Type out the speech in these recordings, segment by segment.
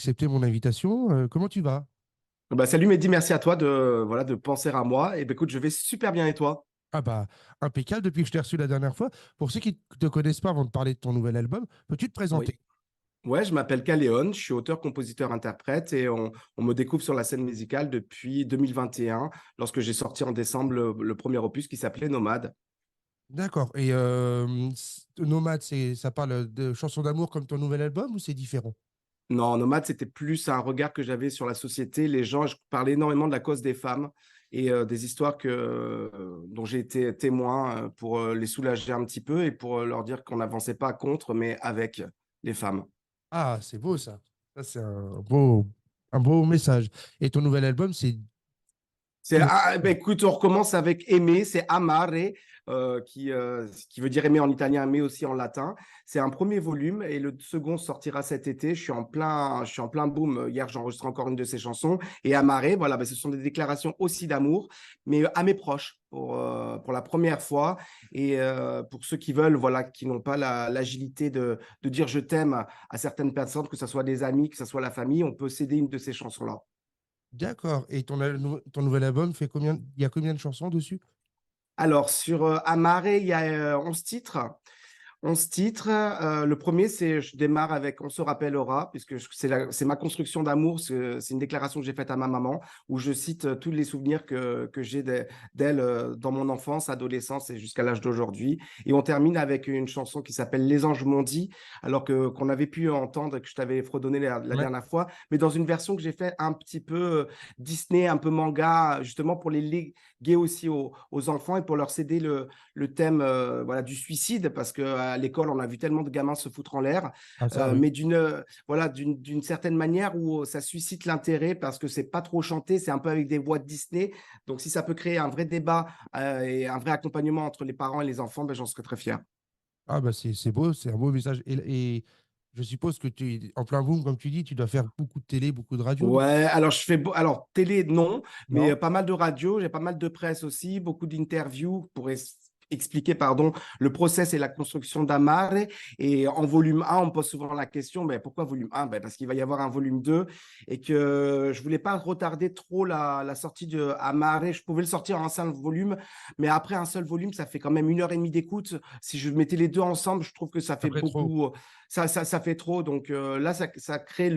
accepté mon invitation. Comment tu vas? Bah, salut Mehdi, merci à toi de penser à moi. Et écoute, je vais super bien et toi? Ah bah, impeccable depuis que je t'ai reçu la dernière fois. Pour ceux qui ne te connaissent pas avant de parler de ton nouvel album, peux-tu te Oui. présenter? Ouais, je m'appelle Caléon, je suis auteur, compositeur, interprète et on me découvre sur la scène musicale depuis 2021 lorsque j'ai sorti en décembre le premier opus qui s'appelait Nomade. D'accord. Et Nomade, ça parle de chansons d'amour comme ton nouvel album ou c'est différent? Non, Nomade, c'était plus un regard que j'avais sur la société. Les gens, je parlais énormément de la cause des femmes et des histoires dont j'ai été témoin pour les soulager un petit peu et pour leur dire qu'on n'avançait pas contre, mais avec les femmes. Ah, c'est beau ça. Ça, c'est un beau message. Et ton nouvel album, c'est... Ben écoute, on recommence avec aimer, c'est amare, qui veut dire aimer en italien, mais aussi en latin. C'est un premier volume et le second sortira cet été. Je suis en plein boom. Hier, j'enregistre encore une de ces chansons. Et amare, voilà, ben, ce sont des déclarations aussi d'amour, mais à mes proches pour la première fois. Et pour ceux qui veulent, voilà, qui n'ont pas l'agilité de dire je t'aime à certaines personnes, que ce soit des amis, que ce soit la famille, on peut céder une de ces chansons-là. D'accord. Et ton nouvel album fait combien... Il y a combien de chansons dessus? Alors, sur Amare, il y a 11 titres. 11 titres. Le premier, c'est je démarre avec On se rappellera, puisque c'est ma construction d'amour. C'est une déclaration que j'ai faite à ma maman, où je cite tous les souvenirs que j'ai d'elle dans mon enfance, adolescence et jusqu'à l'âge d'aujourd'hui. Et on termine avec une chanson qui s'appelle Les anges m'ont dit, alors qu'on avait pu entendre, que je t'avais fredonné la Ouais. dernière fois, mais dans une version que j'ai fait un petit peu Disney, un peu manga, justement pour les léguer aussi aux enfants et pour leur céder le thème voilà, du suicide, parce qu'à l'école, on a vu tellement de gamins se foutre en l'air, Ah ça, oui. mais voilà, d'une certaine manière où ça suscite l'intérêt parce que c'est pas trop chanté, c'est un peu avec des voix de Disney. Donc, si ça peut créer un vrai débat et un vrai accompagnement entre les parents et les enfants, ben, j'en serais très fier. Ah bah c'est beau, c'est un beau message. Et je suppose que tu en plein boom, comme tu dis, tu dois faire beaucoup de télé, beaucoup de radio, non? Ouais, alors alors télé non, mais Non. pas mal de radio, j'ai pas mal de presse aussi, beaucoup d'interviews pour expliquer pardon le process et la construction d'Amare. Et en volume 1, on me pose souvent la question, ben pourquoi volume 1? Ben parce qu'il va y avoir un volume 2 et que je voulais pas retarder trop la sortie de Amare. Je pouvais le sortir en un seul volume, mais après un seul volume, ça fait quand même 1 heure et demie d'écoute. Si je mettais les deux ensemble, je trouve que ça fait Après trop. beaucoup, ça fait trop. Donc là, ça crée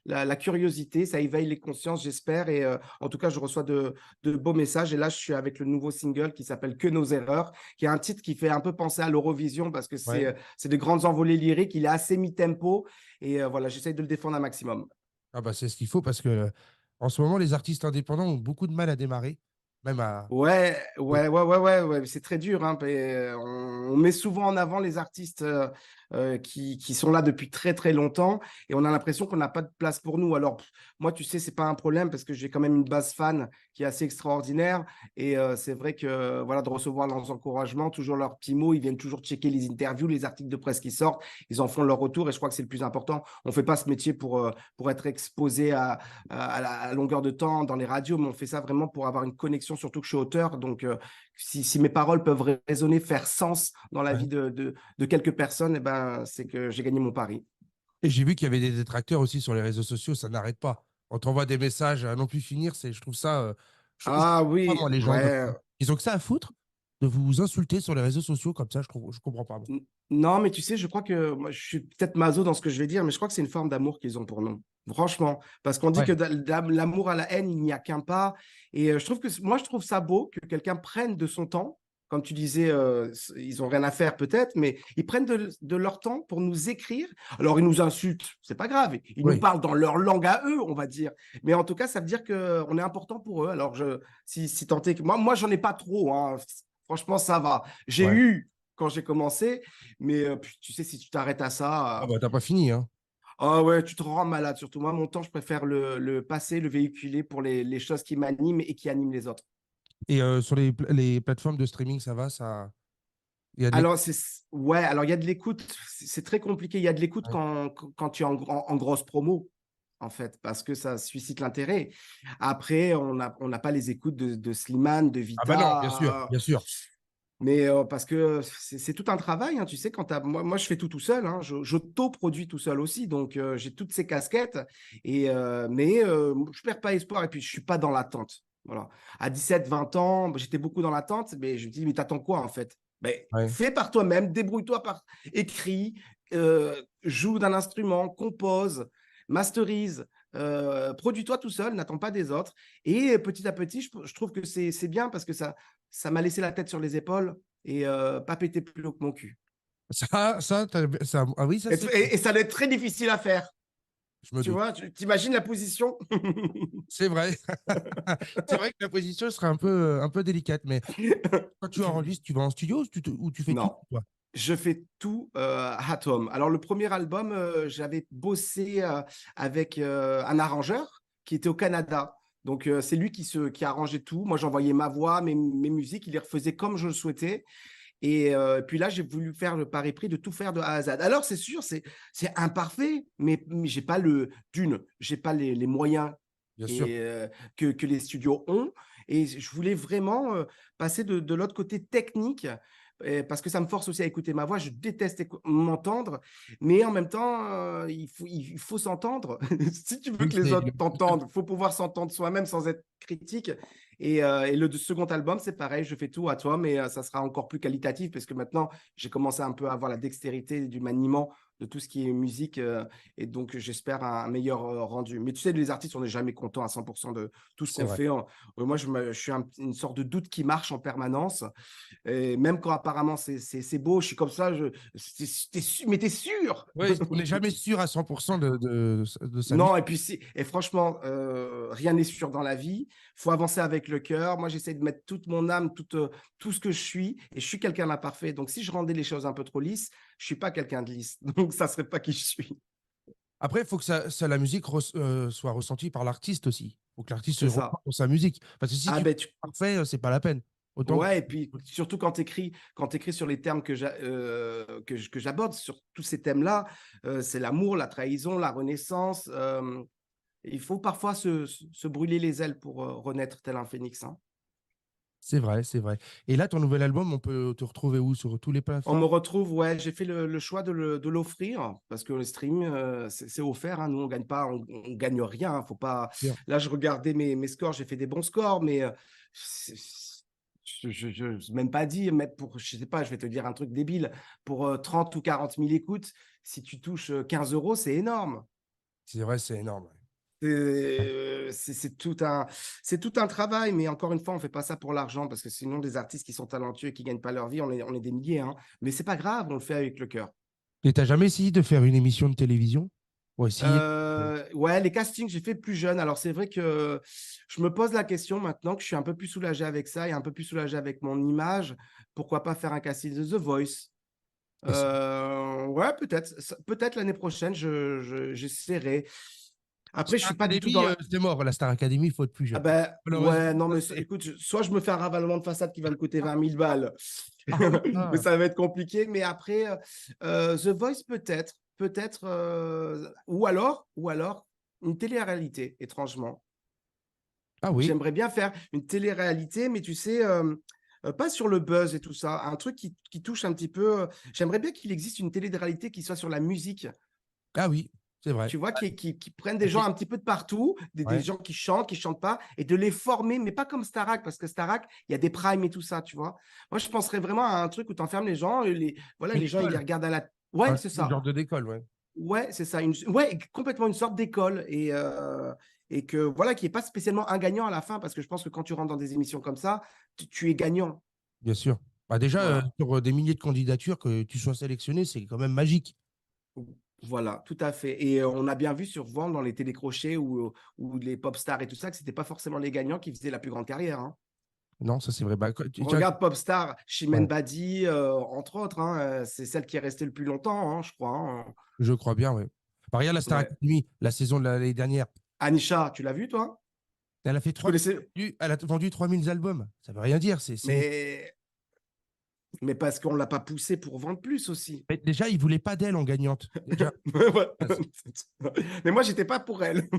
la curiosité, ça éveille les consciences, j'espère. Et en tout cas, je reçois de beaux messages. Et là, je suis avec le nouveau single qui s'appelle Que nos erreurs, qui est un titre qui fait un peu penser à l'Eurovision parce que Ouais. c'est de grandes envolées lyriques. Il est assez mi-tempo. Et voilà, j'essaye de le défendre un maximum. Ah bah c'est ce qu'il faut parce que en ce moment, les artistes indépendants ont beaucoup de mal à démarrer, même à. Ouais, ouais, ouais, ouais, ouais, ouais, c'est très dur, hein. On met souvent en avant les artistes qui sont là depuis très très longtemps et on a l'impression qu'on n'a pas de place pour nous. Alors moi, tu sais, c'est pas un problème parce que j'ai quand même une base fan qui est assez extraordinaire et c'est vrai que voilà, de recevoir leurs encouragements, toujours leurs petits mots, ils viennent toujours checker les interviews, les articles de presse qui sortent, ils en font leur retour et je crois que c'est le plus important. On fait pas ce métier pour être exposé à longueur de temps dans les radios, mais on fait ça vraiment pour avoir une connexion, surtout que je suis auteur. Donc, si mes paroles peuvent résonner, faire sens dans la Ouais. vie de quelques personnes, eh ben, c'est que j'ai gagné mon pari. Et j'ai vu qu'il y avait des détracteurs aussi sur les réseaux sociaux, ça n'arrête pas. On t'envoie des messages à non plus finir, je trouve ça. Je Ah comprends pas, oui, moi, les gens ouais. ils ont que ça à foutre de vous insulter sur les réseaux sociaux comme ça, je comprends pas, moi. Non, mais tu sais, je crois que moi, je suis peut-être maso dans ce que je vais dire, mais je crois que c'est une forme d'amour qu'ils ont pour nous. Franchement, parce qu'on dit Ouais. que l'amour à la haine, il n'y a qu'un pas. Et je trouve que moi, je trouve ça beau que quelqu'un prenne de son temps. Comme tu disais, ils ont rien à faire peut-être, mais ils prennent de leur temps pour nous écrire. Alors, ils nous insultent, c'est pas grave. Ils nous Oui. parlent dans leur langue à eux, on va dire. Mais en tout cas, ça veut dire qu'on est important pour eux. Alors, si tant est que moi, j'en ai pas trop, hein. Franchement, ça va. J'ai Ouais. eu quand j'ai commencé. Mais puis, tu sais, si tu t'arrêtes à Ah ça, bah t'as pas fini, hein. ah ouais, tu te rends malade. Surtout moi, mon temps, je préfère le passer, le véhiculer pour les choses qui m'animent et qui animent les autres. Et sur les plateformes de streaming, ça va, ça. Il y a de l'écoute. Alors, ouais, alors il y a de l'écoute. C'est très compliqué. Il y a de l'écoute Ouais. quand tu es en grosse promo, en fait, parce que ça suscite l'intérêt. Après, on n'a pas les écoutes de Slimane, de Ah bah non, bien sûr, Vita. bien sûr. Mais parce que c'est tout un travail, hein, tu sais, moi, je fais tout seul, hein, j'auto-produis tout seul aussi, donc j'ai toutes ces casquettes, mais je ne perds pas espoir et puis je ne suis pas dans l'attente. Voilà. À 17, 20 ans, j'étais beaucoup dans l'attente, mais je me dis, mais t'attends quoi en fait? Ben, Ouais. fais par toi-même, débrouille-toi par écrit, joue d'un instrument, compose, masterise, produis-toi tout seul, n'attends pas des autres. Et petit à petit, je trouve que c'est bien parce que ça m'a laissé la tête sur les épaules et pas péter plus haut que mon cul. Ah oui, ça Et, c'est. et ça doit être très difficile à faire. Je me Tu doute. vois, tu t'imagines la position? C'est vrai. C'est vrai que la position sera un peu délicate, mais quand tu enregistres, tu vas en studio ou tu fais tout Non, toi? je fais tout at home. Alors, le premier album, j'avais bossé avec un arrangeur qui était au Canada. Donc, c'est lui qui arrangeait tout. Moi, j'envoyais ma voix, mes musiques, il les refaisait comme je le souhaitais. Et puis là, j'ai voulu faire le pari pris de tout faire de A à Z. Alors, c'est sûr, c'est imparfait, mais j'ai pas j'ai pas les moyens Bien sûr. et, que les studios ont. Et je voulais vraiment passer de l'autre côté technique parce que ça me force aussi à écouter ma voix. Je déteste m'entendre, mais en même temps, il faut s'entendre. Si tu veux Oui, que les c'est autres t'entendent, il faut pouvoir s'entendre soi-même sans être critique. Et le second album, c'est pareil, je fais tout à toi, mais ça sera encore plus qualitatif parce que maintenant, j'ai commencé un peu à avoir la dextérité du maniement de tout ce qui est musique et donc j'espère un meilleur rendu. Mais tu sais, les artistes, on n'est jamais content à 100% de tout ce c'est qu'on vrai. fait. Moi, je suis une sorte de doute qui marche en permanence. Et même quand apparemment c'est beau, je suis comme ça, mais t'es sûr? Oui, on n'est jamais sûr à 100% de sa Non, musique. et puis et franchement, rien n'est sûr dans la vie. Il faut avancer avec le cœur. Moi, j'essaie de mettre toute mon âme, tout ce que je suis, et je suis quelqu'un d'imparfait. Donc, si je rendais les choses un peu trop lisses, je suis pas quelqu'un de lisse. Donc, ça serait pas qui je suis. Après, il faut que la musique soit ressentie par l'artiste aussi. Il faut que l'artiste se C'est ressente ça. pour sa musique. Parce que si Ah tu ben, fais parfait, c'est pas la peine. Autant que. ouais, et puis surtout quand t'écris sur les termes que j'aborde, sur tous ces thèmes-là, c'est l'amour, la trahison, la renaissance. Il faut parfois se brûler les ailes pour renaître tel un phénix, hein. C'est vrai, c'est vrai. Et là, ton nouvel album, on peut te retrouver où? Sur tous les On me plateformes? retrouve, ouais, j'ai fait le choix de l'offrir parce que le stream, c'est offert, hein. Nous, on gagne pas, on gagne rien, hein. Faut pas. Bien. Là, je regardais mes scores, j'ai fait des bons scores, mais je n'ose même pas dire, mais je sais pas, je vais te dire un truc débile, pour 30 ou 40 000 écoutes, si tu touches 15 euros, c'est énorme. C'est vrai, c'est énorme. Ouais. C'est tout un travail, mais encore une fois, on ne fait pas ça pour l'argent, parce que sinon, des artistes qui sont talentueux et qui ne gagnent pas leur vie, on est des milliers, hein. Mais c'est pas grave, on le fait avec le cœur. Et t'as jamais essayé de faire une émission de télévision pour essayer Ouais, les castings, j'ai fait plus jeune. Alors, c'est vrai que je me pose la question maintenant que je suis un peu plus soulagé avec ça et un peu plus soulagé avec mon image. Pourquoi pas faire un casting de The Voice? Ouais, peut-être. Peut-être l'année prochaine, j'essaierai. Après, je Star suis pas du tout Academy, dans. c'est mort. La Star Academy, il faut être plus Ah jeune. ben, Malheureusement, ouais, non, ça, mais c'est. écoute, soit je me fais un ravalement de façade qui va me coûter 20 000 balles, Ah oui, mais ah. ça va être compliqué. Mais après, The Voice peut-être, ou alors une télé-réalité, étrangement. Ah oui, J'aimerais bien faire une télé-réalité, mais tu sais, pas sur le buzz et tout ça, un truc qui touche un petit peu. J'aimerais bien qu'il existe une télé-réalité qui soit sur la musique. ah oui, c'est vrai. Tu vois, qui prennent des Ok. gens un petit peu de partout, des Ouais. gens qui chantent pas, et de les former, mais pas comme Starac, parce que Starac, il y a des primes et tout ça, tu vois. Moi, je penserais vraiment à un truc où tu enfermes les gens, et voilà, Une les gens, ils les école. regardent à la. Ouais, c'est Une ça. genre de d'école, ouais. Ouais, c'est ça. Ouais, complètement une sorte d'école. Et que, voilà, qui n'est pas spécialement un gagnant à la fin, parce que je pense que quand tu rentres dans des émissions comme ça, tu es gagnant. Bien sûr. Bah déjà, Voilà. sur des milliers de candidatures, que tu sois sélectionné, c'est quand même magique. Voilà, tout à fait. Et on a bien vu sur Vendre dans les télécrochets ou les pop stars et tout ça, que c'était pas forcément les gagnants qui faisaient la plus grande carrière, hein. Non, ça c'est vrai. Bah, Regarde Popstar, Chimène ouais, Badi, entre autres, hein, c'est celle qui est restée le plus longtemps, hein, je crois, hein. je crois bien, ouais. Bah, regarde la Star Ouais. Academy, la saison de l'année dernière. Anisha, tu l'as vu, toi? Elle a fait Tu 3000, connaissais? elle a vendu 3000 albums. Ça veut rien dire. C'est Mais Mais parce qu'on ne l'a pas poussé pour vendre plus aussi. Mais déjà, il voulait pas d'elle en gagnante. Déjà. Ouais. Ah, Mais moi, j'étais pas pour elle.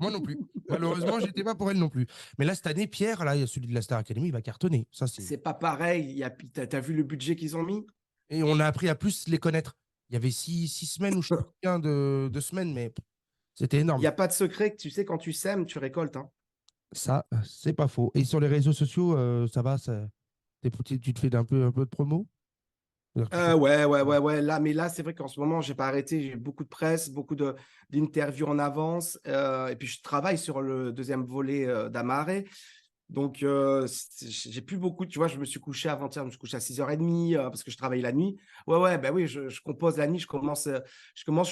moi non plus. Malheureusement, j'étais pas pour elle non plus. Mais là, cette année, Pierre, là, celui de la Star Academy, il va cartonner. Ça, c'est. C'est pas pareil. T'as vu le budget qu'ils ont mis? Et on a appris à plus les connaître. Il y avait 6 semaines ou je sais plus combien de semaines, mais c'était Il énorme. n'y a pas de secret que tu sais, quand tu sèmes, tu récoltes, hein. Ça, c'est pas faux. Et sur les réseaux sociaux, ça va, tu te fais un peu de promo? C'est-à-dire que tu fais- Ouais. Là, mais là, c'est vrai qu'en ce moment, j'ai pas arrêté. J'ai beaucoup de presse, d'interviews en avance. Et puis, je travaille sur le deuxième volet d'Amare. Donc, j'ai plus beaucoup. Tu vois, je me suis couché avant-hier, je me suis couché à 6h30 parce que je travaille la nuit. Ouais, bah oui, je compose la nuit. Je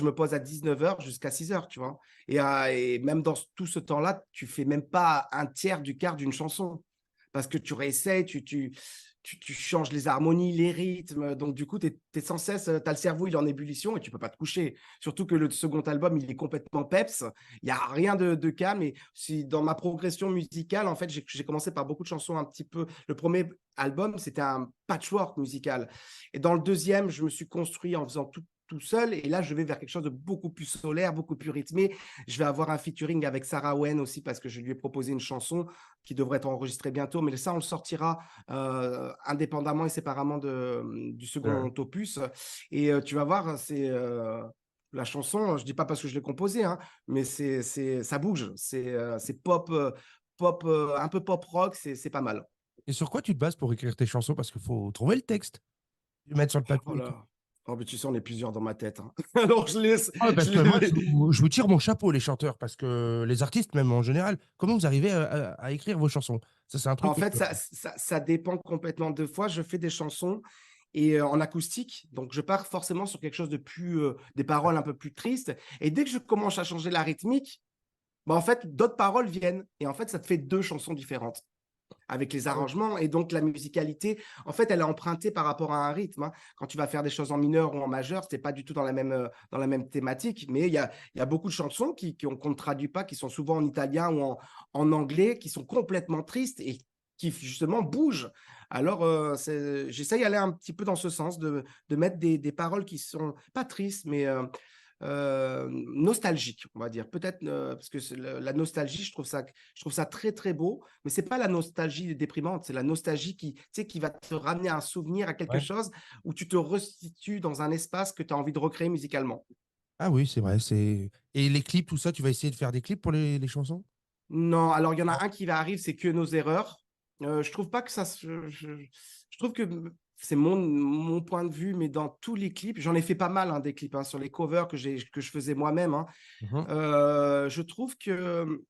me pose à 19h jusqu'à 6h, tu vois. Et même dans tout ce temps-là, tu fais même pas un tiers du quart d'une chanson parce que tu réessayes, tu changes les harmonies, les rythmes. Donc, du coup, tu es sans cesse, tu as le cerveau, il est en ébullition et tu peux pas te coucher. Surtout que le second album, il est complètement peps. Il n'y a rien de calme. Et si, dans ma progression musicale, en fait, j'ai commencé par beaucoup de chansons un petit peu. Le premier album, c'était un patchwork musical. Et dans le deuxième, je me suis construit en faisant tout seul. Et là, je vais vers quelque chose de beaucoup plus solaire, beaucoup plus rythmé. Je vais avoir un featuring avec Sarah Owen aussi parce que je lui ai proposé une chanson qui devrait être enregistrée bientôt. Mais ça, on le sortira indépendamment et séparément du second opus. Et tu vas voir, c'est la chanson, je dis pas parce que je l'ai composée, hein, mais ça bouge. C'est pop, un peu pop rock, c'est pas mal. Et sur quoi tu te bases pour écrire tes chansons? Parce qu'il faut trouver le texte, le mettre sur le Oh papier et tout. là. Oh, mais tu sais, on est plusieurs dans ma tête, hein. Alors je laisse. Ah, parce Je que moi, laisse... je vous tire mon chapeau, les chanteurs, parce que les artistes, même en général, comment vous arrivez à écrire vos chansons? Ça, c'est un truc En que fait, ça dépend complètement. Deux fois, je fais des chansons et en acoustique, donc je pars forcément sur quelque chose de plus, des paroles un peu plus tristes. Et dès que je commence à changer la rythmique, bah, en fait, d'autres paroles viennent. Et en fait, ça te fait deux chansons différentes avec les Ah ouais. arrangements et donc la musicalité. En fait, elle est empruntée par rapport à un rythme, hein. Quand tu vas faire des choses en mineur ou en majeur, c'est pas du tout dans la même thématique. Mais il y a beaucoup de chansons qu'on ne traduit pas, qui sont souvent en italien ou en anglais, qui sont complètement tristes et qui justement bougent. Alors, j'essaye d'aller un petit peu dans ce sens, de mettre des paroles qui sont pas tristes, mais nostalgique, on va dire. Peut-être parce que la nostalgie, je trouve ça très, très beau, mais c'est pas la nostalgie déprimante, c'est la nostalgie qui, tu sais, qui va te ramener un souvenir à quelque Ouais. chose où tu te restitues dans un espace que tu as envie de recréer musicalement. Ah oui, c'est vrai. Et les clips, tout ça, tu vas essayer de faire des clips pour les chansons? Non, alors il y en Non. a un qui va arriver, c'est que nos erreurs. Je trouve pas que ça. Je trouve que c'est mon point de vue, mais dans tous les clips, j'en ai fait pas mal, hein, des clips, hein, sur les covers que je faisais moi-même, hein. Mhm. Je trouve que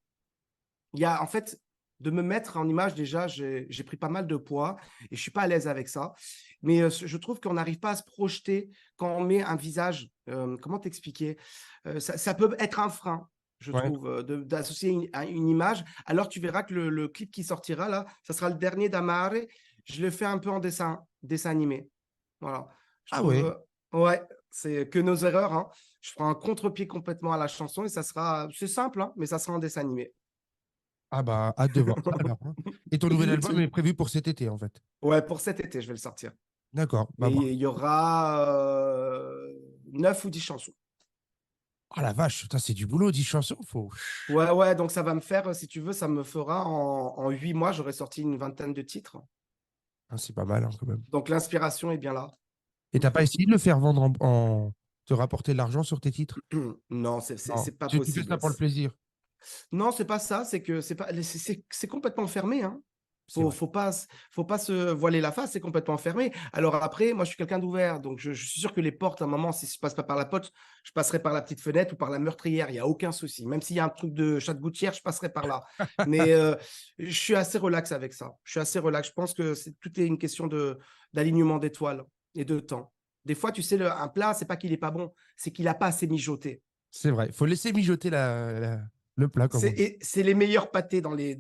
il y a en fait de me mettre en image déjà, j'ai pris pas mal de poids et je suis pas à l'aise avec ça. Mais je trouve qu'on n'arrive pas à se projeter quand on met un visage. Comment t'expliquer? Ça peut être un frein, je Ouais. trouve, d'associer à une image. Alors tu verras que le clip qui sortira là, ça sera le dernier d'Amare. Je le fais un peu en dessin animé. Voilà. Je Ah ouais. trouve, ouais, c'est que nos erreurs, hein. Je ferai un contre-pied complètement à la chanson et c'est simple, hein, mais ça sera en dessin animé. Ah bah, hâte de voir ça alors, hein. Et ton nouvel album est prévu pour cet été, en fait. Ouais, pour cet été, je vais le sortir. D'accord. Bah, Et bravo. il y aura 9 ou 10 chansons. Oh la vache, putain, c'est du boulot, 10 chansons. Faut. Ouais, donc ça va me faire, si tu veux, ça me fera en 8 mois, j'aurai sorti une vingtaine de titres. Ah, c'est pas mal, hein, quand même. Donc l'inspiration est bien là. Et t'as pas essayé de le faire vendre te rapporter de l'argent sur tes titres? Non, Non. c'est pas Tu fais ça possible. pour le plaisir. Non, c'est pas ça, c'est que c'est complètement fermé, hein. C'est vrai. Faut pas se voiler la face, c'est complètement fermé. Alors après, moi, je suis quelqu'un d'ouvert, donc je suis sûr que les portes, à un moment, si je passe pas par la porte, je passerai par la petite fenêtre ou par la meurtrière, il n'y a aucun souci. Même s'il y a un truc de chat de gouttière, je passerai par là. Mais je suis assez relax avec ça. Je suis assez relax. Je pense que tout est une question d'alignement d'étoiles et de temps. Des fois, tu sais, un plat, c'est pas qu'il est pas bon, c'est qu'il a pas assez mijoté. C'est vrai. Faut laisser mijoter le plat, comme on dit. C'est les meilleurs pâtés dans les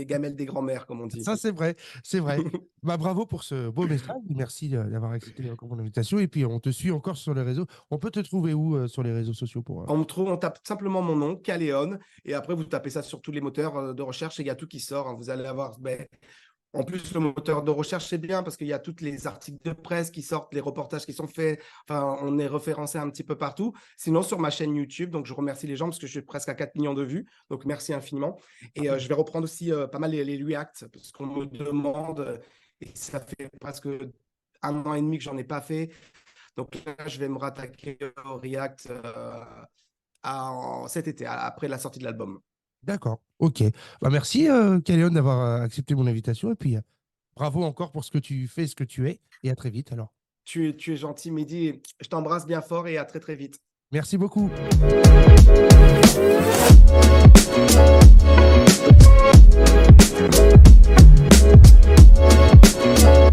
gamelles des grands-mères, comme on dit. Ça, c'est vrai. C'est vrai. Bah, bravo pour ce beau message. Merci d'avoir accepté encore mon invitation. Et puis, on te suit encore sur les réseaux. On peut te trouver où sur les réseaux sociaux pour. On tape simplement mon nom, Caléon, et après vous tapez ça sur tous les moteurs de recherche et il y a tout qui sort, hein. Vous allez avoir En plus, le moteur de recherche, c'est bien parce qu'il y a tous les articles de presse qui sortent, les reportages qui sont faits. Enfin, on est référencé un petit peu partout. Sinon, sur ma chaîne YouTube, donc je remercie les gens parce que je suis presque à 4 millions de vues. Donc, merci infiniment. Et je vais reprendre aussi pas mal les React parce qu'on me demande. Et ça fait presque 1 an et demi que j'en ai pas fait. Donc là, je vais me rattaquer au React cet été, après la sortie de l'album. D'accord, ok. Bah, merci, Caléon, d'avoir accepté mon invitation. Et puis, bravo encore pour ce que tu fais, ce que tu es. Et à très vite, alors. Tu es gentil, Mehdi. Je t'embrasse bien fort et à très, très vite. Merci beaucoup. Thank you.